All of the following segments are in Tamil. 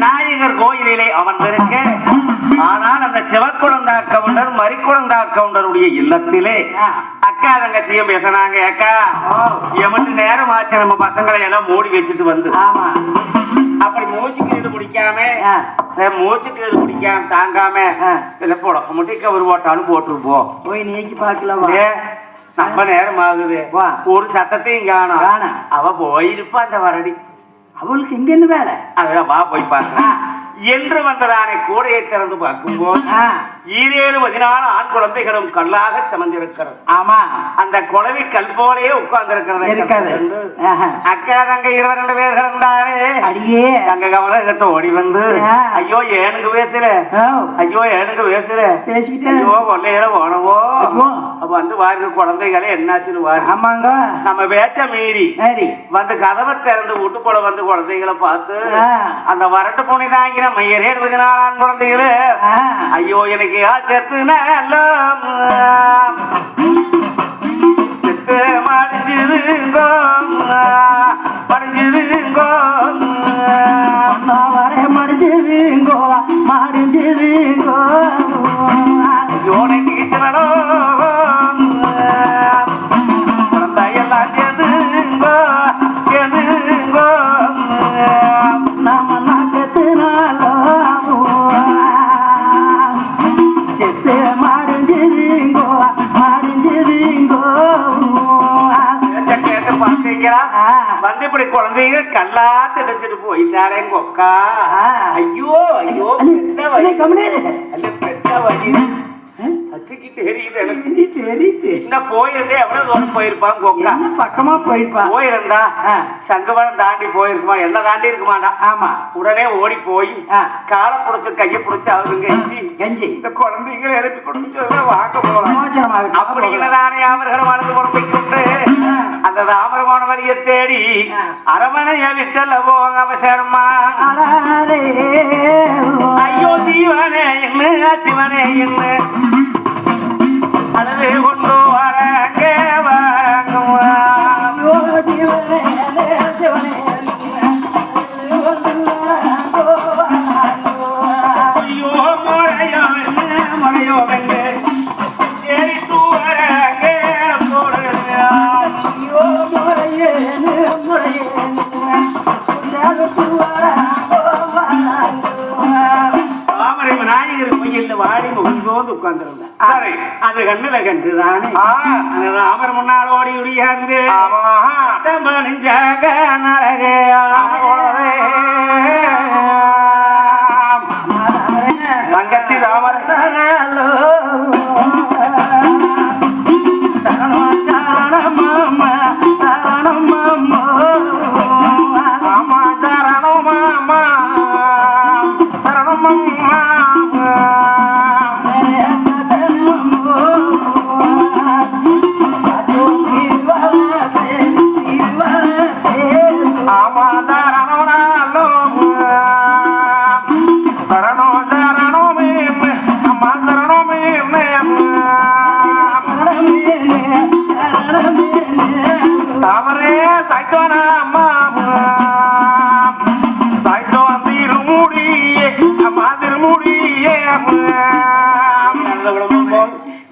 விநாயகர் கோயிலிலே அமர்ந்திருக்க. ஆனால் அந்த சிவக்குழந்தா கவுண்டர் மரிக்குழந்தா கவுண்டருடைய இல்லத்திலே அக்கா தங்கச்சியும் பேசினாங்க. அக்கா எமட்டு நேரம் ஆச்சு, நம்ம பசங்களை எல்லாம் மூடி வச்சுட்டு வந்து அப்படி மூச்சுக்கு பிடிக்காம தாங்காம புழக்க முட்டிக்க ஒரு போட்டாலும் போட்டுருப்போம். போய் நீக்கி பார்க்கலாம். நம்ம நேரம் ஆகுது, ஒரு சத்தத்தையும் காணும். அவ போயிருப்பா அந்த வரடி. அவளுக்கு இங்க என்ன வேலை? அதான் வா போய் பார்க்கலாம் என்று வந்ததானே கூடையை திறந்து பார்க்கும்போது 17 ஆண் குழந்தைகளும் கல்லாக சமந்திருக்கிறது. ஆமா, அந்த குழவி கல் போலே உட்கார்ந்து இருக்கிறது. அக்கா தங்க 22 பேர்கள் இருந்தாரே. அடியே அங்க கவனம் கிட்ட ஓடி வந்து ஐயோ ஏனுக்கு பேசுற, ஐயோ ஏனுக்கு பேசுற பேசிக்கிட்டு ஐயோ கொள்ளையில போனவோ அப்ப வந்து வாரு குழந்தைகளே என்னாச்சுன்னு வாரு. ஆமாங்க, நம்ம பேச்ச மீறி வந்து கதவை திறந்து வீட்டுக்குள்ள வந்து குழந்தைகளை பார்த்து அந்த வரட்டு புனிதாங்க நம்ம 24 ஆண் குழந்தைகளு ஐயோ எனக்கு செத்து செத்து மடிஞ்சிருங்கோ மடிஞ்சிருங்கோ மடிஞ்சிருங்கோ மடிஞ்சிருங்கோ யோனை நீச்சலோ குழந்தையெல்லாம் சேர்ந்துங்கோ சேர்ந்துங்கோ நம்ம செத்துனாலோ செத்து மாடிஞ்சிருங்கோ மாடிஞ்சிருங்கோ கேட்டு பார்த்தீங்களா? வந்து இப்படி குழந்தைங்க கல்லா திடைச்சிட்டு போயிட்டாரே கொக்கா. ஐயோ ஐயோ பெத்த வழி பெத்த வழி போயிருந்தே எவ்வளவு தூரம் போயிருப்பான் கொக்கா? பக்கமா போயிருப்பான். போயிருந்தா சங்கவனம் தாண்டி போயிருக்குமா, எல்லாம் தாண்டி இருக்குமாடா. ஆமா, உடனே ஓடி போய் காலை புடிச்சு கையை புடிச்சு அவருங்க கெஞ்சி இந்த குழந்தைகளை எழுப்பி கொடுத்து வாங்க போகலாம் அப்படிங்கிறதானே அவர்கள் மனது குழந்தை கொண்டு அந்த ராமரமான வழியை தேடி அரமனைய விட்டல போங்க அவசரமா. ஐயோ ஜீவனே என்ன சிவனே என்ன அழகு கொண்டு வரங்க வரங்குவா. ஐயோ முறையோ முறையோ வென்று எரித்து வரங்க போடுங்க. ஐயோ முறையே முறையே விநாயகர் கோயில்ல வாடி முகந்தோந்து உட்கார்ந்து அது கண்ணுல கண்டுதானே ராமர் முன்னால் ஓடி உடியாந்து மணிஞ்சாக தங்கச்சி ராமர்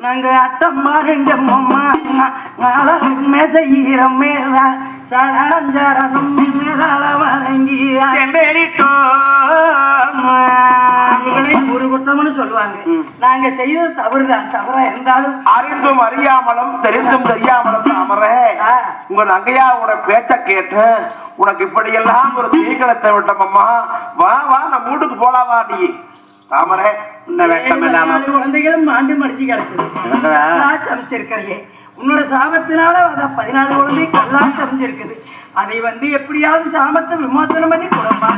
நாங்க அட்டம் மாறிஞ்சம்மா மேசையீரம் மேலா சரணம் சரணம் மேலால வழங்கியா ஒரு குற்றம்னு சொல்லுவாங்க. நாங்க செய்தது தவறுதான். தவறா இருந்தாலும் அறிந்தும் அறியாமலும் தெரிந்தும் தெரியாமலும் தாமரை உங்க நங்கையாவோட பேச்ச கேட்டு உனக்கு இப்படி எல்லாம் ஒரு தீங்களத்தை விட்டோம்மா. வா வா நம்ம வீட்டுக்கு போலாமா? நீ தாமரை குழந்தைகளும் ஆண்டு மடிச்சு கிடக்குது சமைச்சிருக்கிறியே. உன்னோட சாபத்தினால 14 குழந்தை கல்லா சமைச்சிருக்குது. அதை வந்து எப்படியாவது சாபத்தை விமோசனம் பண்ணி கொடுப்பா.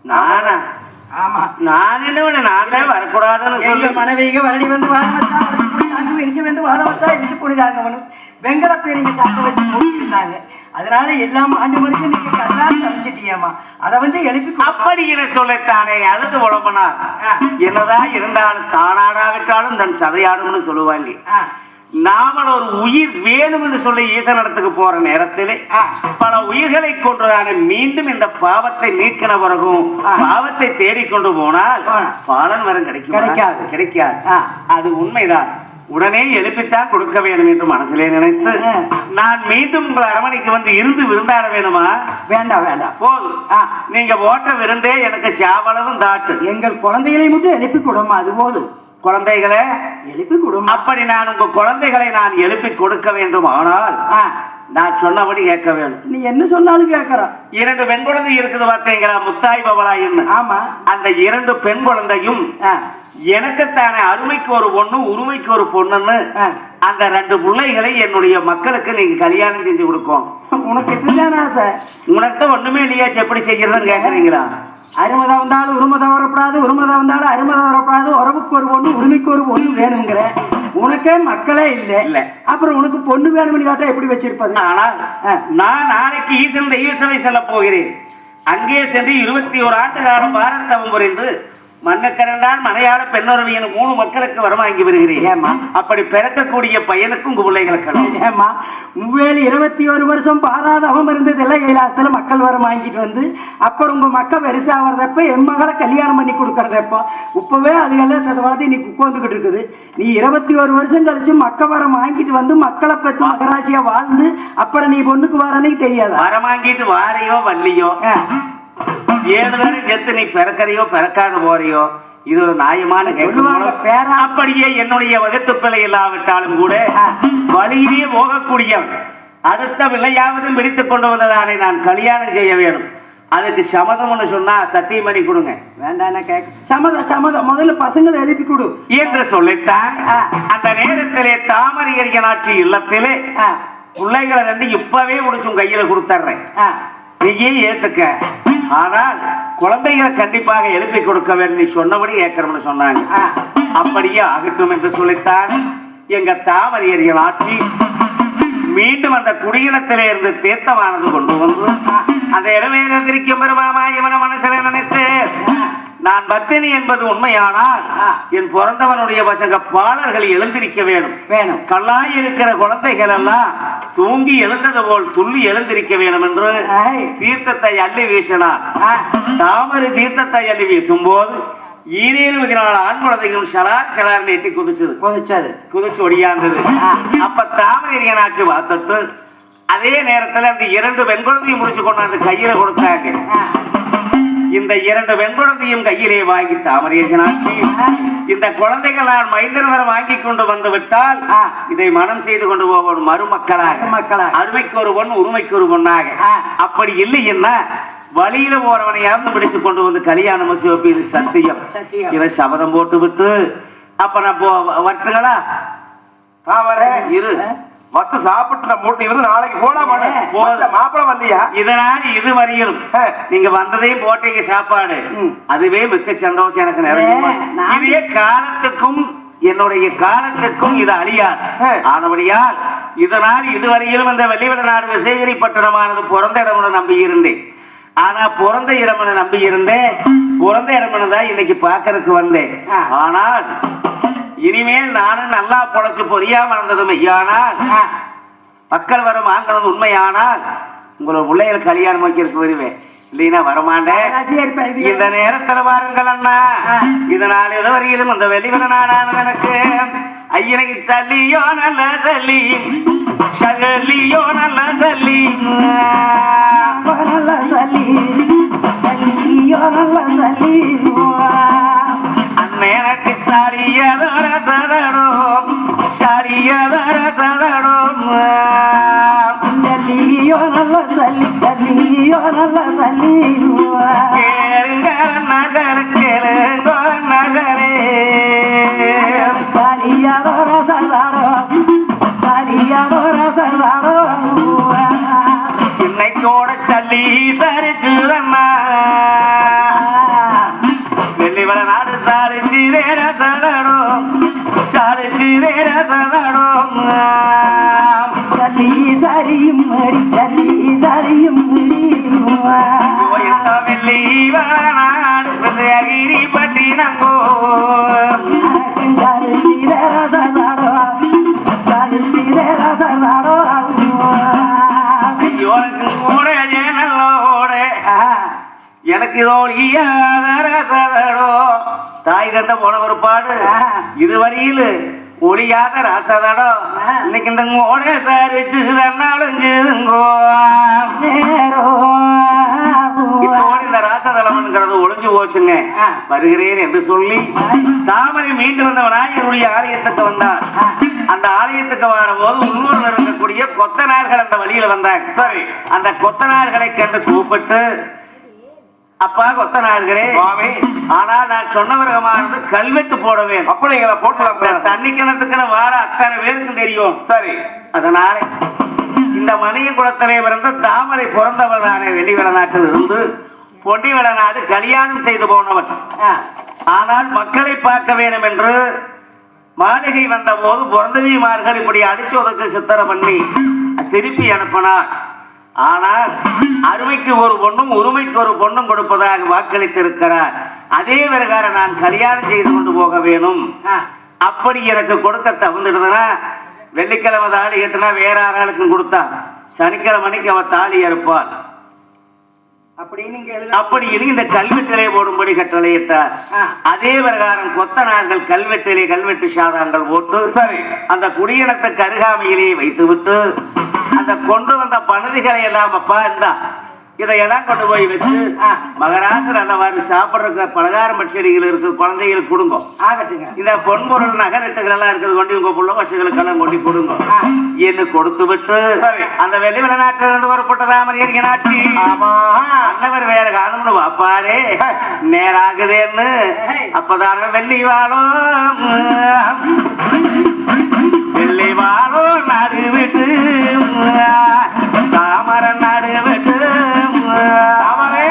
நானா? ஆமா, நான் என்ன நானே வரக்கூடாதுன்னு சொல்லி மனைவிக வரடி வந்து வாரம் வச்சா வந்து வாரம் வச்சா இருந்து புனிதாங்க வெங்கல பேரிங்க சாப்பிட வச்சு முடிச்சிருந்தாங்க. அதனால எல்லாம் ஆண்டு மணிக்கு நீங்க கல்லா சமைச்சிட்டியாமா. அதை வந்து எழுப்பி அப்படி என சொல்லத்தானே அதுக்கு உழப்பனா என்னதான் இருந்தாலும் தானாடாவிட்டாலும் தன் சதையாடும்னு சொல்லுவாங்க. நாமல் ஒரு உயிர் வேணும் என்று சொல்லி ஈசனிடத்துக்கு போற நேரத்திலே பல உயிர்களை கொண்டுதானே மீண்டும் இந்த பாவத்தை நீக்கின பிறகும் பாவத்தை தேடிக்கொண்டு போனால் பலன் வரும் கிடைக்காது. அது உண்மைதான். உடனே எழுப்பித்தான் கொடுக்க வேண்டும் என்று மனசிலே நினைத்து நான் மீண்டும் உங்கள் அரமனைக்கு வந்து இருந்து விருந்தாட வேணுமா? வேண்டாம் போதும். நீங்க ஓட்ட விருந்தே எனக்கு சாவளவும் தாட்டு. எங்கள் குழந்தைகளை மட்டும் எழுப்பி கொடுமா, அது போதும். குழந்தைகளை எழுப்பி கொடுமா. அப்படி நான் உங்க குழந்தைகளை நான் எழுப்பி கொடுக்க வேண்டும். ஆனால் நான் சொன்னபடி கேட்க வேண்டும். நீ என்ன சொன்னாலும் கேட்கற. 2 பெண் குழந்தை இருக்குது பார்த்தீங்களா, முத்தாய் பவளாயின்னு. ஆமா, அந்த 2 பெண் குழந்தையும் எனக்குத்தானே அருமைக்கு ஒரு பொண்ணு உரிமைக்கு ஒரு பொண்ணுன்னு அந்த 2 பிள்ளைகளை என்னுடைய மக்களுக்கு நீங்க கல்யாணம் செஞ்சு கொடுக்கும். உனக்கு எப்படிதான் ஆசை? உனக்கு ஒண்ணுமே இல்லையா? எப்படி செய்யறதுன்னு கேட்கறீங்களா? அருமதா வந்தாலும் உரிமதா வரப்படாது, உரிமதா வந்தாலும் அருமதா வரப்படாது. உறவுக்கு ஒரு பொண்ணு உரிமைக்கு ஒரு பொண்ணு வேணுங்கிற. உனக்கே மக்களே இல்ல, அப்புறம் உனக்கு பொண்ணு வேணும்னு கேட்டா எப்படி வச்சிருப்பது? ஆனால் நான் நாளைக்கு ஈசன் தெய்வ சபை செல்ல போகிறேன். அங்கே சென்று 21 ஆண்டு காலம் பாரத தவம் புரிந்து மண்ணுக்கரண்டான் மனையாள பெண்ணுறவியின் 3 மக்களுக்கு வரமாங்கி வருகிறேன். ஏமா அப்படி பிறக்கக்கூடிய பையனுக்கும் உங்க பிள்ளைகளுக்கு ஏமா 21 வருஷம் பாராத அவம் இருந்தது எல்லாம் கைலாசத்துல மக்கள் வரம் வாங்கிட்டு வந்து அப்புறம் உங்க மக்கள் பெருசா வர்றதப்ப என் மகளை கல்யாணம் பண்ணி கொடுக்கறதப்போ இப்பவே அதுக்கெல்லாம் சதவாதி நீ உட்காந்துக்கிட்டு இருக்குது. நீ 21 வருஷம் கழிச்சு மக்க வரம் வாங்கிட்டு வந்து மக்களை பத்தி மகராசியா வாழ்ந்து அப்புறம் நீ பொண்ணுக்கு வரனே தெரியாது. வரம் வாங்கிட்டு வாரையோ வள்ளியோ 7 தடவை செத்து நீ பிறக்கறையோ பிறக்காத போறியோ, இது ஒரு நியாயமான பேர. அப்படியே என்னுடைய வகுத்து பிள்ளை இல்லாவிட்டாலும் கூட வழியிலேயே போகக்கூடியவன் அடுத்த விளையாவது பிடித்துக் கொண்டு வந்ததானே நான் கல்யாணம் செய்ய வேணும். அதுக்கு சம்மதம்னு சொன்னா சத்தியம் பண்ணி கொடுங்க. வேண்டாம் சம்மதம் முதல்ல பசங்களை எழுப்பி கொடு என்று சொல்லித்தான் அந்த நேரத்திலே தாமரையறிஞர் ஆட்சி இல்லத்திலே பிள்ளைகளை 2 இப்பவே முடிச்சும் கையில கொடுத்துறேன். நீயே ஏத்துக்க. ஆனால் குழந்தைகளை கண்டிப்பாக எழுப்பி கொடுக்க வேண்டும். நீ சொன்னபடி ஏற்கனவே சொன்னாங்க. அப்படியே ஆகட்டும் என்று சொல்லித்தான் எங்க தாமரையறிஞர் ஆட்சி மீண்டும் அந்த குடியினத்திலே இருந்து தீர்த்தமானது கொண்டு வந்து அந்த இடமேறிக்கும் பெருமாமா இவன மனசில நினைத்து நான் பத்தினி என்பது உண்மையானால் என் பிறந்தவனுடைய பசங்க பாலர்கள் எழுந்திருக்க வேணும். கல்லாய் இருக்கிற குழந்தைகள் எல்லாம் தூங்கி எழுந்தது போல் துள்ளி எழுந்திருக்க வேணும் என்று தீர்த்தத்தை அள்ளி வீசினார். தாமரை தீர்த்தத்தை அள்ளி வீசும் போது 24 ஆண் குழந்தைகளும் சலார் எட்டி குதிச்சு ஒடியாந்தது. அப்ப தாமரையறிஞர் ஆட்சி பார்த்துட்டு அதே நேரத்தில் அந்த 2 பெண் குழந்தையும் முடிச்சு கொண்டாந்து கையில கொடுத்தாங்க. இந்த 2 பெண் குழந்தையும் கையிலே வாங்கி தாமரையறிஞர் ஆட்சி இந்த குழந்தைகள் நான் மைந்தர் வர வாங்கி கொண்டு வந்து விட்டால் இதை மனம் செய்து கொண்டு போகணும் மருமக்களாக. அருமைக்கு ஒரு பொண்ணு உரிமைக்கு ஒரு பொண்ணாக. அப்படி இல்லை என்ன வழியில போறவனையாவது பிடிச்சு கொண்டு வந்து கல்யாணம் வச்சு வைப்ப. இது சத்தியம். இதை சபதம் போட்டு விட்டு அப்ப நான் வட்டுங்களா இரு மத்த சாப்பிட்டு மூட்டை இருந்து நாளைக்கு போலாம் மாப்பிள வந்தியா? இதனால் இது வரையிலும் நீங்க வந்ததையும் போட்டீங்க சாப்பாடு, அதுவே மிக்க சந்தோஷம் எனக்கு நிறைய. இதே காலத்துக்கும் என்னுடைய காலத்துக்கும் இது அழியாது. ஆனபடியால் இதனால் இதுவரையிலும் இந்த வெள்ளிவிடநாடு விசேகரி பட்டணமானது பிறந்த இடம்னு நம்பி இருந்தேன். ஆனா பிறந்த இடம்னு நம்பி இருந்தேன். பிறந்த இடம்னு தான் இன்னைக்கு பாக்கறதுக்கு வந்தேன். ஆனால் இனிமேல் நானும் நல்லா பொழைச்சு பொறியா வளர்ந்ததும் ஐயானால் மக்கள் வரும் வாங்கினது உண்மையானால் உங்களோட பிள்ளைகள் கல்யாணம் வைக்கிறதுக்கு வருவேன். இல்லைன்னா வரமாட்டேன். இந்த நேரத்துல வாருங்கள் அண்ணா. இதனால் இதுவரையிலும் அந்த வெளிவன நாடானது எனக்கு ஐயனைக்கு தள்ளியோ நல்ல தள்ளி சகலியோ நல்ல தள்ளி நல்ல சல்லி சல்லியோ நல்ல சல்லி அண்ணனுக்கு சரியதர தரடும் சரியதர தரடும் சல்லியோ நல்ல சல்லி சல்லியோ நல்ல சல்லி கேளுங்க நகர் கேளுங்க நகரே சரியதர சல்லாடும் சரியதர சல்லாடும் சின்னைக்கோட சல்லி தரிச்சுதம்மா வெள்ளிவள நாடு சாரிச்சு வேற தடடும் சாரிச்சு வேற தடடும் சல்லி சரியும் மடி சல்லி சரியும் மடி வெள்ளிவள நாடு அகிரி பட்டினங்கோ சாரிச்சு வேற தடடும் எனக்கு ஒளியாதோ தாய் கண்ட போன ஒரு பாடு இதுவரையில் ஒளியாத ராசதடோ இன்னைக்கு இந்த ஓட சாரிச்சு தன்னாலும் இந்த ராசதளம்ங்கிறது ஒளிஞ்சு போச்சுங்க. வருகிறேன் என்று சொல்லி தாமரை மீண்டு வந்த விநாயகருடைய ஆலயத்துக்கு வந்தார். அந்த ஆலயத்துக்கு வர போது உள்ளூர்ல இருக்கக்கூடிய கொத்தனார்கள் அந்த வழியில வந்தாங்க. சரி, அந்த கொத்தனார்களை கண்டு கூப்பிட்டு, அப்பா கொத்தனார்களே, ஆனா நான் சொன்ன விதமானது கல்வெட்டு போட வேண்டும். அப்படிங்கிற போட்டு தண்ணி கிணத்துக்குன்னு வார அத்தனை பேருக்கு தெரியும். சரி, அதனால இந்த மணிய குளத்திலே பிறந்த தாமரை பிறந்தவர் தானே வெளி வெளிநாட்டில் இருந்து பொன்னி வெளிநாடு கல்யாணம் செய்து போனவன். ஆனால் மக்களை பார்க்க வேண்டும் என்று மாளிகை வந்த போது பிறந்தவிமார்கள் இப்படி அடிச்சு உதச்சு சித்திர பண்ணி திருப்பி அனுப்பினார். ஆனால் அருமைக்கு ஒரு பொண்ணும் உரிமைக்கு ஒரு பொண்ணும் கொடுப்பதாக வாக்களித்திருக்கிறார். அதே பிரகாரம் நான் கல்யாணம் செய்து கொண்டு போக வேணும். அப்படி எனக்கு கொடுக்க தகுந்துடுதுன்னா வெள்ளிக்கிழமை தாலி கட்டினா வேற ஆளுக்கும் கொடுத்தா சனிக்கிழமைக்கு அவ தாலி அறுப்பாள் அப்படின்னு இந்த கல்வெட்டிலே போடும்படி கட்டளையிட்டார். அதே பிரகாரம் கொத்தனார்கள் கல்வெட்டு சாதாங்கள் போட்டு சரி அந்த குடியினத்துக்கு அருகாமையிலேயே வைத்து விட்டு அந்த கொண்டு வந்த பணதிகளை எல்லாம் அப்பா இருந்தா இதையெல்லாம் கொண்டு போய் வச்சு மகராசர் நல்லவாறு சாப்பிட்ற பலகாரம் பட்சடிகள் இருக்கு குழந்தைகளுக்கு கொடுங்க. ஆகட்டுங்க, இந்த பொன்பொருள் நகரட்டுகள் எல்லாம் இருக்கிறது கொண்டு உங்க புள்ள வசதிகளுக்கு எல்லாம் கொண்டு கொடுங்க என்று கொடுத்து விட்டு அந்த வெள்ளி வெளிநாட்டிலிருந்து வரப்பட்ட ராமரியர் நாட்டி அன்னவர் வேற காலம்னு வாப்பாரே நேராகுதேன்னு அப்பதான வெள்ளி வாழோ நடு விட்டு தாமர நடு விட்டு தாமரை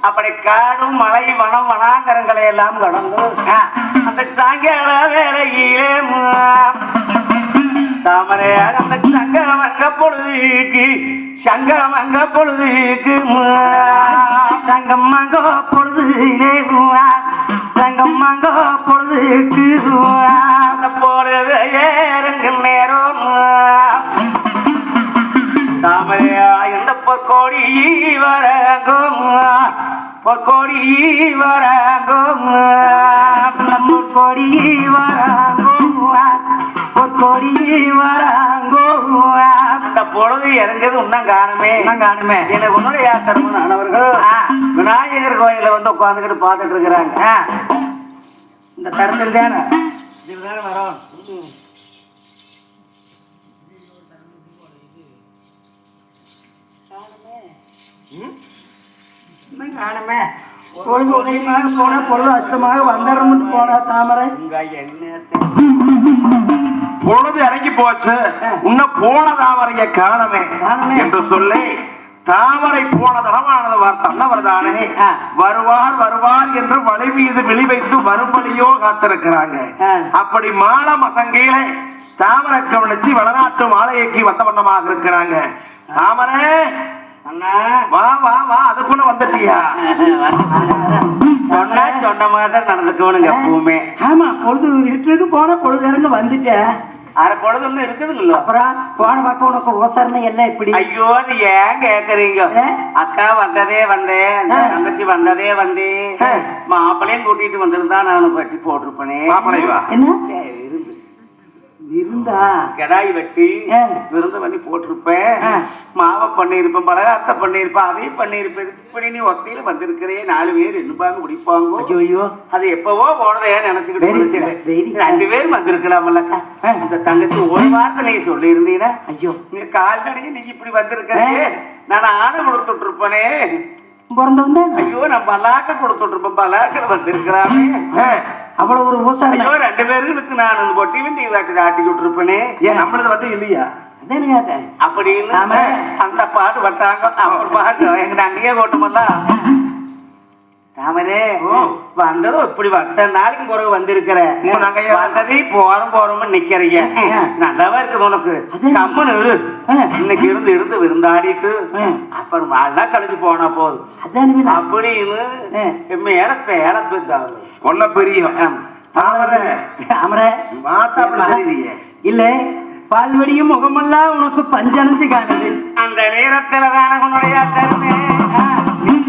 அப்படி காடும் மலை வனம் வனாந்தரங்களை எல்லாம் கடந்து அந்த சாயங்கால வேலையிலே தாமரையாக அந்த சங்கமங்க பொழுதுக்கு சங்கமங்க பொழுதுக்கு சங்கமங்க பொழுதுலே சங்கமங்க பொழுதுக்கு அந்த போறது ஏறுங்க நேரம் தாமரையா இந்த பொற்கோடி வரங்கும் பொற்கோடி வரங்கும் பொற்கோடி வரங்கும் பொற்கோடி வரங்கும் அந்த பொழுது இறங்குது இன்னும் காணுமே எனக்கு உன்னுடைய தருமனானவர்கள் விநாயகர் கோயில வந்து உட்காந்துக்கிட்டு பார்த்துட்டு இருக்கிறாங்க. இந்த தருணத்தில் தானே வரும் காணுமே பொழுது உதயமாக போன பொழுது அச்சமாக வந்தரமுட்டு போன தாமரை பொழுது இறங்கி போச்சு இன்னும் போன தாமரைய காணமே என்று சொல்லி தாமரை போன தளமானது வார்த்தவர் தானே வருவார் வருவார் என்று வலை மீது விழி வைத்து வரும்படியோ காத்திருக்கிறாங்க. அப்படி மால மசங்கீழ தாமரை கவனிச்சு வடநாட்டு மாலையக்கி வந்த வண்ணமாக இருக்கிறாங்க. தாமரை அண்ணா வா வா வா அதுக்குள்ள வந்துட்டியா? சொன்னா சொன்ன மாதிரி நடந்துக்கணுங்க எப்பவுமே. ஆமா, பொழுது இருக்கிறதுக்கு போன பொழுது இறந்து வந்துட்டேன். அரை பொழுது ஒண்ணு இருக்குதுங்களோ? அப்புறம் போன பக்கம் உனக்கு ஓசரணை எல்லாம் இப்படி. ஐயோ அது ஏன் கேக்குறீங்க? அக்கா வந்ததே வந்தேன், தங்கச்சி வந்ததே வந்தேன், மாப்பிள்ளையும் கூட்டிட்டு வந்திருந்தா நான் பட்டி போட்டிருப்பேனே. மாப்பிள்ளைவா என்ன இருந்தா கடாய் வெட்டி விருந்து பண்ணி போட்டிருப்பேன், மாவை பண்ணிருப்பேன், பலகாரத்தை பண்ணிருப்பேன், அதையும் பண்ணிருப்பேன். இப்படி நீ ஒத்தையில வந்திருக்கிறேன் 4 பேர் இருப்பாங்க குடிப்பாங்க. ஐயோ அது எப்பவோ போனதே நினைச்சுக்கிட்டு 2 பேர் வந்திருக்கலாமல்லக்கா. இந்த தங்கச்சி ஒரு வாரத்தை நீ சொல்லி இருந்தீங்கன்னா ஐயோ நீங்க கால்நடைக்கு நீங்க இப்படி வந்திருக்கிறீங்க நான் ஆணை கொடுத்துட்டு இருப்பேனே. பிறந்தவன் ஐயோ நான் பலாக்க கொடுத்துட்டு இருப்பேன், பலாக்க வந்திருக்கலாமே. அவ்வளவு ஒரு உசாரணை. ஐயோ 2 பேருக்கு நான் அந்த பொட்டி வண்டி ஆட்டி விட்டுருப்பேனே. ஏன் நம்மளது வந்து இல்லையா? அதானே கேட்டேன். அப்படின்னு ஆமா. அந்த பாட்டு வட்டாங்க. அவர் பாட்டு எங்க அங்கேயே கோட்டமல்ல தாமரே வந்ததும் இப்படி வருஷ நாளைக்கு பிறகு வந்திருக்கிற வந்ததே போறோம்னு நிக்கிறீங்க. நல்லாவா இருக்குது உனக்கு. கம்மனு இரு. இன்னைக்கு இருந்து விருந்தாடிட்டு அப்புறம் நாளா கழிச்சு போனா போதும் அப்படின்னு மேல பேர கொல்ல பெரிய இல்ல பால்வடியும் முகமெல்லாம் உனக்கு பஞ்சனைச்சு காணுது. அந்த நேரத்துல தானே உன்னுடைய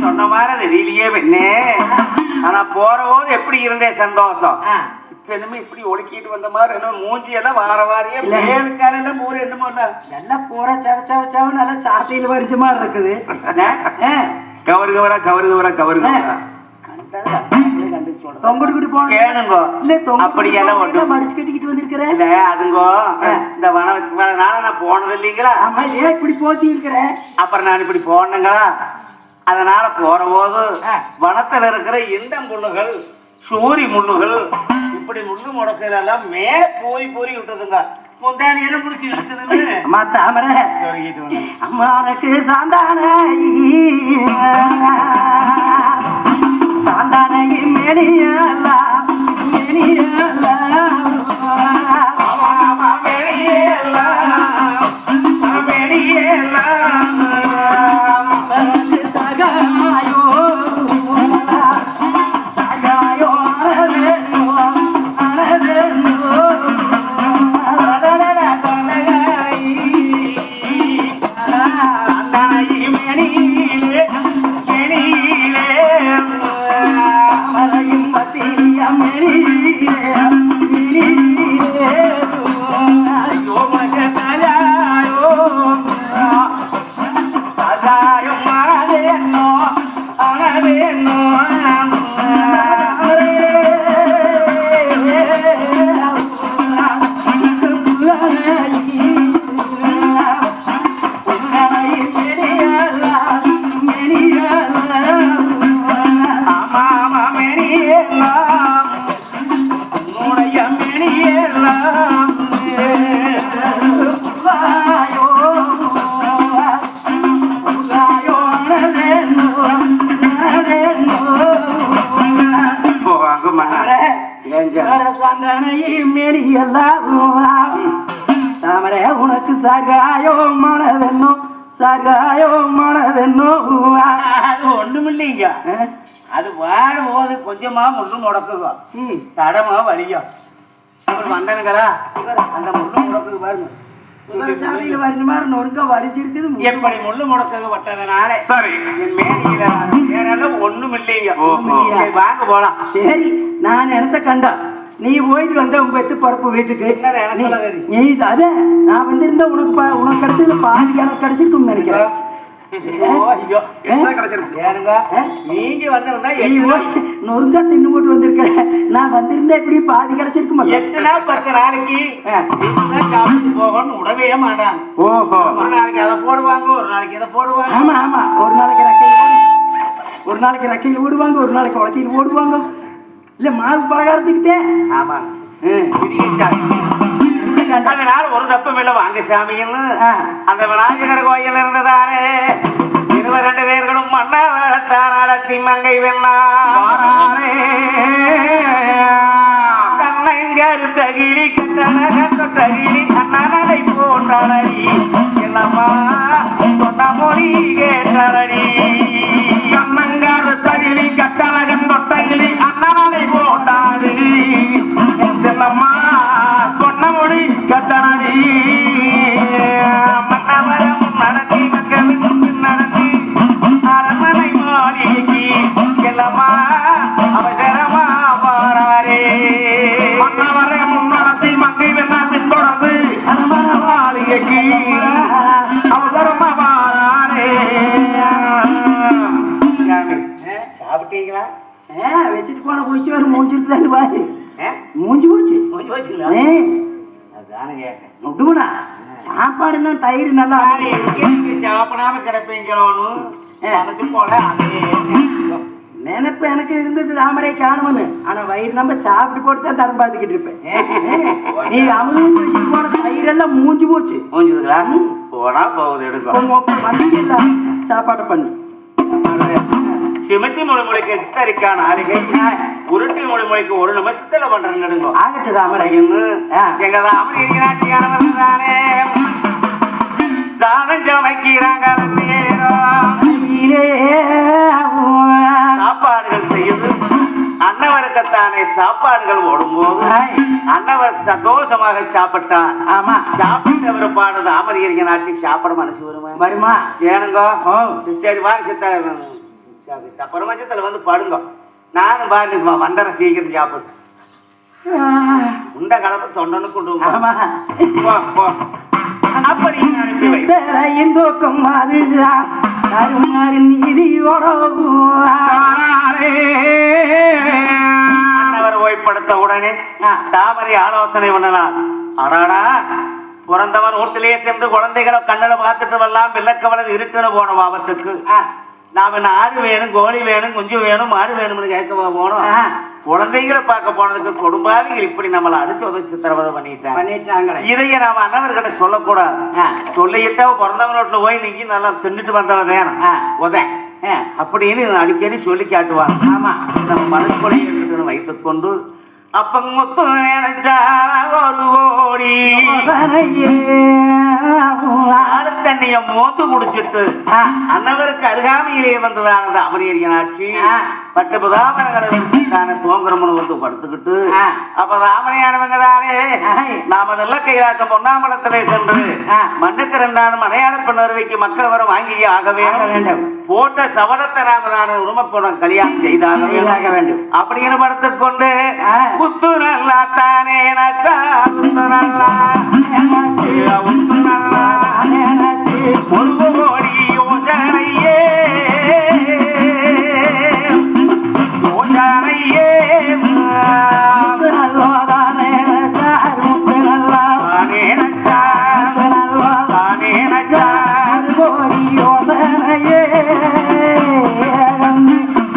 சொன்ன மாதிரி தெரியலையே பெண்ணே. ஆனா போற போது எப்படி இருந்தேன் சந்தோஷம். இப்ப என்னமோ இப்படி ஒழுக்கிட்டு வந்த மாதிரி என்ன மூஞ்சி எல்லாம் வார வாரியே மேலுக்கான மூணு என்னமோ நல்லா போற சவ நல்லா சாட்டையில வரிச்ச மாதிரி இருக்குது. கவரு தொங்கிட்டு கேளுங்கோ. அப்படியெல்லாம் மடிச்சு கட்டிக்கிட்டு வந்திருக்கிறேன். இல்ல அதுங்கோ இந்த நான் போனது இல்லைங்களா. ஆமா ஏன் இப்படி போத்தி இருக்கிறேன். அப்புறம் நான் இப்படி போனேங்களா. அதனால போற போது வனத்துல இருக்கிற இண்டம் முள்ளுகள் சூரி முள்ளுகள் இப்படி முள்ளு முடக்கையில எல்லாம் மேல போய் விட்டுதுங்க. முந்தானியில புடிச்சு இழுக்குதுன்னு அம்மா தாமரை அம்மானுக்கு சாந்தானை மெனியல்லா தாமரை உனக்கு சாகாயோ மனதென்னோ சாகாயோ மனதென்னோ. அது ஒண்ணும் இல்லைங்க. அது வார போது கொஞ்சமா முள்ளு முடக்குங்க தடமா வலிக்கும். அப்புறம் வந்தனுங்களா அந்த முள்ளு முடக்கு பாருங்க சாமியில வர மாதிரி நொறுங்க வலிச்சிருக்குது. எப்படி முள்ளு முடக்கு பட்டதுனால சரி மேனியில வேற ஒண்ணும் இல்லைங்க. வாங்க போலாம். சரி நான் நினைச்ச கண்டா நீ போயிட்டு வந்த உங்க வெத்து பரப்பு வீட்டுக்கு. நீ அத நான் வந்திருந்தா உனக்கு கிடைச்சது பாதி எனக்கு கிடைச்சிருக்கும் நினைக்கிறேன். நீங்க வந்திருந்தா நொறுங்கா தின்னு போட்டு வந்திருக்க. நான் வந்திருந்தா எப்படி பாதி கிடைச்சிருக்கும். 8 நாள் 10 நாளைக்கு போகணும்னு உடவே மாட்டாங்க. ஒரு நாளைக்கு அதை போடுவாங்க ஒரு நாளைக்கு இதை போடுவாங்க. ஆமா ஒரு நாளைக்கு ரெக்கையில் ஓடுவாங்க ஒரு நாளைக்கு உலக்கையில் ஓடுவாங்க. இல்ல மாவு பலகாரத்துக்கிட்டே. ஆமாங்க அதனால ஒரு தப்பம் இல்ல. வாங்க சாமின்னு அந்த விநாயகர் கோயில் இருந்ததானே 22 பேர்களும் மன்னாவரத்தான் நடத்தி மங்கை வெண்ணா கண்ணங்கரு தகிலி கட்டகிலி அண்ணனை போட்டாளடி என்னம்மா சொன்ன மொழி கேட்டாளடி. கண்ணங்காரு தகிலி கட்டழகன் தொட்டகிலி அண்ணனை போட்டாளி செல்லம்மா சொன்ன மொழி கட்டணி. மன்னவரம் நடத்தி மக்களுக்கு நடத்தி அரண்மனை மாளிகைக்கு செல்லம்மா அவசரமா வாராரே. மன்னவரை முன்னடத்தி மங்கை வெண்ணாத்தின் தொடர்ந்து அரண்மனை மாளிகைக்கு அவசரமா வாராரே. சாப்பிட்டீங்களா? வச்சுட்டு போன குளிச்சு வர மூஞ்சிருக்குதான்னு பாரு. மூஞ்சி போச்சு முடுவனா சாப்பாடுன்னா தயிர் நல்லா சாப்பிடாம கிடப்பீங்களோன்னு போல நினைப்பு எனக்கு இருந்தது தாமரை காணும்னு. ஆனா வயிறு நம்ம சாப்பிட்டு போட்டு தான் தரம் பார்த்துக்கிட்டு இருப்பேன். நீ அமுது வச்சுட்டு போன வயிறெல்லாம் மூஞ்சி போச்சு. மூஞ்சுங்களா? போனா போகுது எடுக்கும். சாப்பாட்டை பண்ணு. சிமெண்டி மொழிமொழிக்கு எத்தரிக்கான ஆளுகை உருட்டி மொழிமொழிக்கு ஒரு நிமிஷத்துல பண்றேன் எடுங்க. ஆகட்டு தாமரை. எங்க தாமரை நாட்டியானவர்கள் தானே தானம் சமைக்கிறாங்க. சாப்பாடுகள் செய்யுது அன்னவருக்குத்தானே சாப்பாடுகள் ஓடும்போது அன்னவர் சந்தோஷமாக சாப்பிட்டான். ஆமா, சாப்பிட்டவர் பாடுது அமரியங்க நாட்டி சாப்பிட மனசு வருமா? வருமா? ஏனுங்க? சரி வாங்க சித்த பிரபஞ்சத்துல வந்து படுங்க. நானும் பாருங்க வந்தன சீக்கிரம் சாப்பிடு. உண்ட கலப்பு தொண்டனு கொண்டு அப்படி அனுப்பி வைத்தோக்கம் நீதியோட அன்னவர் ஓய்ப்படுத்த உடனே தாமரை ஆலோசனை பண்ணலாம். அடாடா, பிறந்தவன் வீட்டிலேயே சென்று குழந்தைகளை கண்ணில் பார்த்துட்டு வரலாம். வில்லக்கவளது இருட்டுன்னு போன பாவத்துக்கு நாம என்ன ஆடு வேணும், கோழி வேணும், குஞ்சு வேணும், மாடு வேணும்னு கேட்க போனோம். குழந்தைகளை பார்க்க போனதுக்கு கொடும்பாவிகள் இப்படி நம்மளை அடிச்சு உதவி சித்திரவதை பண்ணிட்டாங்க. இதைய நாம அண்ணவர்கிட்ட சொல்லக்கூடாது. சொல்லிட்டா பிறந்தவன் வீட்டுல போய் நீங்க நல்லா தின்னுட்டு வந்தவன் வேணும் உத அப்படின்னு அடிக்கடி சொல்லி காட்டுவாங்க. ஆமா, நம்ம மனசுக்குள்ளே இருக்கட்டுன்னு வைத்துக் கொண்டு அப்ப மொத்த நினைச்சா ஒரு கோடி தண்ணிய மோந்து குடிச்சிட்டு அன்னவருக்கு அருகாமையிலேயே வந்ததானது அமரியரின் ஆட்சி. பட்டு புதாபரங்களை சோங்கரமனு வந்து படுத்துக்கிட்டு அப்ப ராமனையானவங்க தானே நாம அதெல்லாம் கைலாசம் பொன்னாமலத்திலே சென்று மண்ணுக்கு ரெண்டான மலையாள பெண்ணருவைக்கு மக்கள் வர வாங்கி ஆக வேண்டும். போட்ட சபதத்தை நாம தானே உரிமைப்படம் கல்யாணம் செய்தாக வேண்டும் அப்படின்னு படுத்துக் கொண்டு புத்து நல்லா தானே நச்சா நல்லா ஒரு கோடி யோசனையே யோசனையே தானே நச்சா தானே நச்சா கோடி யோசனையே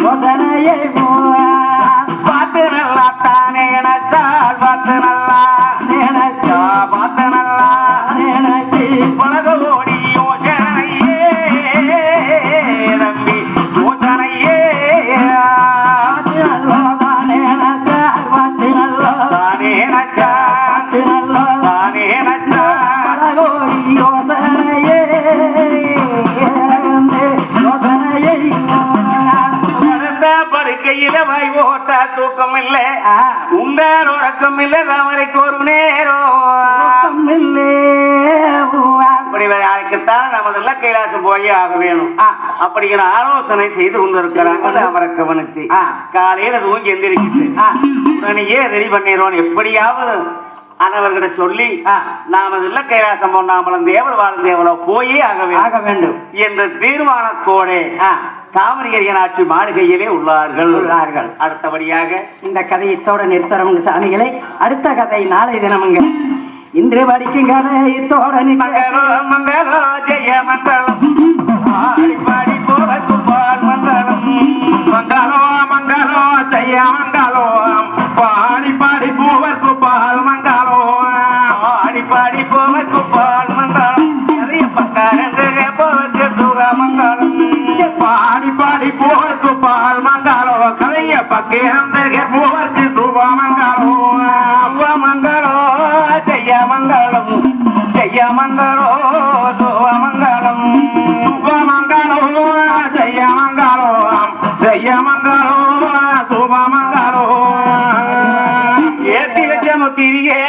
யோசனையே பார்த்து நல்லா தானே நச்சால் பார்த்து நல்லா நினைச்சா பார்த்து நல்லா நினைச்சு பழக ஓடி யோசனையே நம்பி யோசனையே நல்லா தானே நச்சா பார்த்து நல்லா தானே நச்சா பார்த்து நல்லா தானே நச்சா பழக ஓடி யோசனையே யோசனையே படுக்கையில வாய் ஓட்ட தூக்கம் இல்லை, உண்டார் உறக்கம் இல்லை, தாமரைக்கு ஒரு நேரம் இல்லை. அப்படித்தான் நம்ம கைலாசம் போய் ஆக வேணும் அப்படிங்கிற ஆலோசனை செய்து கொண்டிருக்கிறாங்க. தாமரை கவனிச்சு காலையில தூங்கி எந்திரிக்கிட்டு உடனேயே ரெடி பண்ணிடுவோம். எப்படியாவது அனவர்கிட்ட சொல்லி நாம இல்ல கைலாசம் பொன்னாமலம் தேவர் வாழ்ந்தேவளோ போயே ஆக வேண்டும் என்ற தீர்மானத்தோட தாமரையரியன் ஆட்சி மாளிகையிலே உள்ளார்கள். அடுத்தபடியாக இந்த கதையத்தோட நிறுத்தறவங்க சாமிகளை. அடுத்த கதை நாளை தினமுங்க. இன்று படிக்கும் கதை இத்தோட மங்களோ மங்களோ ஜெய மங்களம் பாடி போவதற்கு பால் மங்களம் மங்களோ மங்களோ ஜெய மங்களம் பாடி பாடி போவதற்கு பால் மங்களோ பாடி போவதற்கு பால் மங்களம் நிறைய பக்காரங்க போவதற்கு சுக மங்களம் பாடி பாடி போவதற்கு பால் மங்களோ கதைய பக்கேரங்க போவதற்கு சுப மங்களோ மங்களோ ஜெய மங்களம் ஜெய மங்களோ சுப மங்களம் சுப மங்களோ ஜெய மங்களோ ஜெய மங்களோ சுப மங்களோ ஏற்றி வச்ச முத்திரியே